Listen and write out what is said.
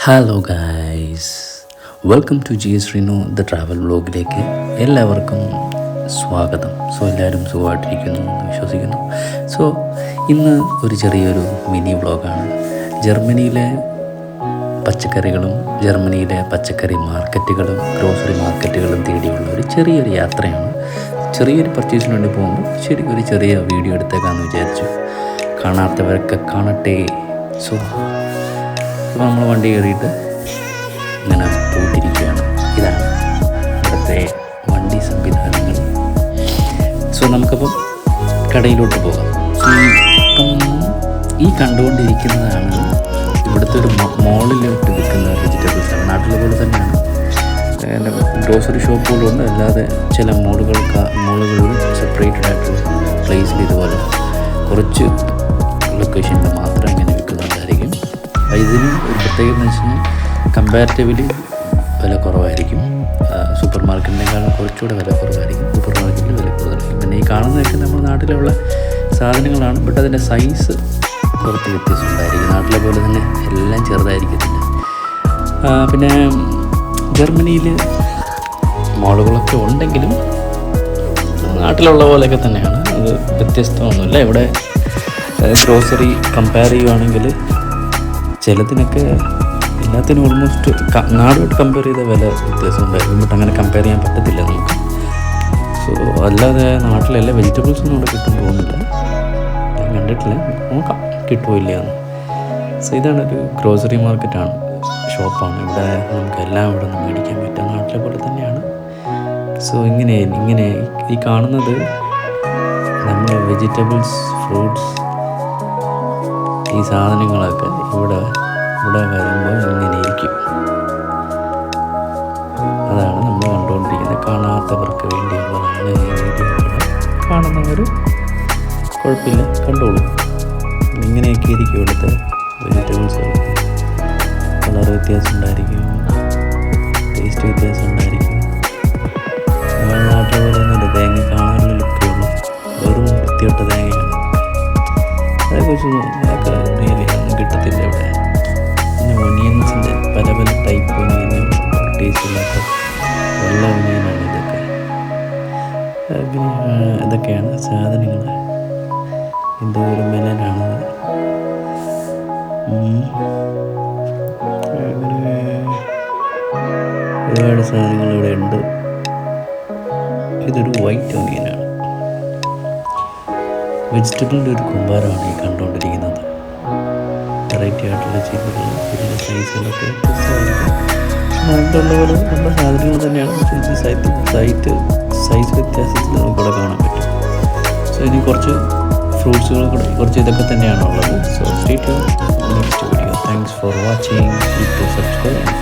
Hello guys, welcome to G S Rinu the travel വ്ലോഗിലേക്ക് എല്ലാവർക്കും സ്വാഗതം. എല്ലാവരും സുഖമായിട്ടിരിക്കുന്നു എന്ന് വിശ്വസിക്കുന്നു. ഇന്ന് ഒരു ചെറിയൊരു മിനി വ്ലോഗാണ്. ജർമ്മനിയിലെ പച്ചക്കറികളും ജർമ്മനിയിലെ പച്ചക്കറി മാർക്കറ്റുകളും ഗ്രോസറി മാർക്കറ്റുകളും തേടിയുള്ള ഒരു ചെറിയൊരു യാത്രയാണ്. ചെറിയൊരു പർച്ചേസിന് വേണ്ടി പോകുമ്പോൾ ഒരു ചെറിയ വീഡിയോ എടുത്തേക്കാമെന്ന് വിചാരിച്ചു. കാണാത്തവരൊക്കെ കാണട്ടെ. അപ്പോൾ നമ്മൾ വണ്ടി കയറിയിട്ട് ഇങ്ങനെ പോയിട്ടിരിക്കുകയാണ്. ഇതാണ് ഇവിടുത്തെ വണ്ടി സംവിധാനങ്ങൾ. നമുക്കപ്പം കടയിലോട്ട് പോകാം. ഇപ്പം ഈ കണ്ടുകൊണ്ടിരിക്കുന്നതാണ് ഇവിടുത്തെ ഒരു മോളിലോട്ട് വിൽക്കുന്ന വെജിറ്റബിൾസാണ്. നാട്ടിലെ പോലെ തന്നെയാണ്. ഗ്രോസറി ഷോപ്പുകളുണ്ട്, അല്ലാതെ ചില മോളുകളിൽ സെപ്പറേറ്റഡ് ആയിട്ടുള്ള പ്ലേസിൽ ഇതുപോലെ കുറച്ച് ലൊക്കേഷനിൽ മാത്രം ഇങ്ങനെ വിൽക്കുന്നുണ്ടായിരിക്കും. ഇതിന് ഒരു പ്രത്യേകത എന്ന് വെച്ച് കഴിഞ്ഞാൽ കമ്പാരിറ്റീവ്ലി വില കുറവായിരിക്കും. സൂപ്പർ മാർക്കറ്റിനേക്കാളും കുറച്ചുകൂടെ വില കുറവായിരിക്കും. സൂപ്പർ മാർക്കറ്റിൽ വില കൂടുതലായിരിക്കും. പിന്നെ ഈ കാണുന്നതൊക്കെ നമ്മുടെ നാട്ടിലുള്ള സാധനങ്ങളാണ്, ബട്ട് അതിൻ്റെ സൈസ് കുറച്ച് വ്യത്യാസം ഉണ്ടായിരിക്കും. നാട്ടിലെ പോലെ തന്നെ എല്ലാം ചെറുതായിരിക്കത്തില്ല. പിന്നെ ജർമ്മനിയിൽ മോളുകളൊക്കെ ഉണ്ടെങ്കിലും നാട്ടിലുള്ള പോലെയൊക്കെ തന്നെയാണ്. അത് വ്യത്യസ്തമൊന്നുമില്ല. ഇവിടെ ഗ്രോസറി കമ്പയർ ചെയ്യുകയാണെങ്കിൽ ചിലതിനൊക്കെ എല്ലാത്തിനും ഓൾമോസ്റ്റ് നാടുമായിട്ട് കമ്പയർ ചെയ്ത വില വ്യത്യാസം ഉണ്ടായിരുന്നു. ബട്ട് അങ്ങനെ കമ്പയർ ചെയ്യാൻ പറ്റത്തില്ല നമുക്ക്. അല്ലാതെ നാട്ടിലെല്ലാം വെജിറ്റബിൾസ് ഒന്നും ഇവിടെ കിട്ടും പോകുന്നില്ല. ഞാൻ കണ്ടിട്ടില്ല, നോക്കാം കിട്ടുമില്ല എന്ന്. ഇതാണൊരു ഗ്രോസറി മാർക്കറ്റാണ്, ഷോപ്പാണ്. ഇവിടെ നമുക്ക് എല്ലാം ഇവിടെ നിന്ന് മേടിക്കാൻ പറ്റും, നാട്ടിലെ പോലെ തന്നെയാണ്. ഇങ്ങനെ ഈ കാണുന്നത് നമ്മൾ വെജിറ്റബിൾസ്, ഫ്രൂട്ട്സ്, ഈ സാധനങ്ങളൊക്കെ ഇവിടെ വരുമ്പോൾ ഇങ്ങനെ ഇരിക്കും. അതാണ് നമ്മൾ കണ്ടുകൊണ്ടിരിക്കുന്നത്. കാണാത്തവർക്ക് വേണ്ടിയുള്ളതാണ് ഈ വീഡിയോ. കാണുന്നവർ കുഴപ്പമില്ല, കണ്ടോളൂ. ഇങ്ങനെയൊക്കെ ഇരിക്കും ഇവിടുത്തെ വെജിറ്റബിൾസ്. കളർ വ്യത്യാസം ഉണ്ടായിരിക്കും, ടേസ്റ്റ് വ്യത്യാസം ഉണ്ടായിരിക്കും. നമ്മുടെ നാട്ടിലെ പോലെ ഒന്നുമില്ല. തേങ്ങ കാണാനുള്ള ലുക്കുള്ളൂ, വെറും വൃത്തിയോട്ട തേങ്ങയാണ്. അതൊക്കെ റിയലി ഒന്നും കിട്ടത്തില്ല ഇവിടെ. പിന്നെ ഒനിയൻസിൻ്റെ പല ടൈപ്പ് ഒനിയനുകൾ, ടേസ്റ്റ് ഇല്ലാത്ത വെള്ള ഒനിയനാണ് ഇതൊക്കെ. ഇതൊക്കെയാണ് സാധനങ്ങൾ. എന്തോ ഒരു മെലനാണത്. അങ്ങനെ ഒരുപാട് സാധനങ്ങൾ ഇവിടെ ഉണ്ട്. ഇതൊരു വൈറ്റ് ഒനിയനാണ്. വെജിറ്റബിളിൻ്റെ ഒരു കുമ്പാരമാണ് ഈ കണ്ടുകൊണ്ടിരിക്കുന്നത്. വെറൈറ്റി ആയിട്ടുള്ള ചീപ്പുകൾ, ഇതിൻ്റെ സൈസുകളൊക്കെ വ്യത്യസ്തമായിരിക്കും. നാട്ടിലുള്ള പോലെ നമ്മുടെ സാധനങ്ങൾ തന്നെയാണ്. സൈസ് വ്യത്യാസത്തിൽ നമുക്കിവിടെ കാണാൻ പറ്റും. ഇനി കുറച്ച് ഫ്രൂട്ട്സുകൾ കൂടെ, കുറച്ച് ഇതൊക്കെ തന്നെയാണുള്ളത്. Stay tuned next video. Thanks for watching. Subscribe.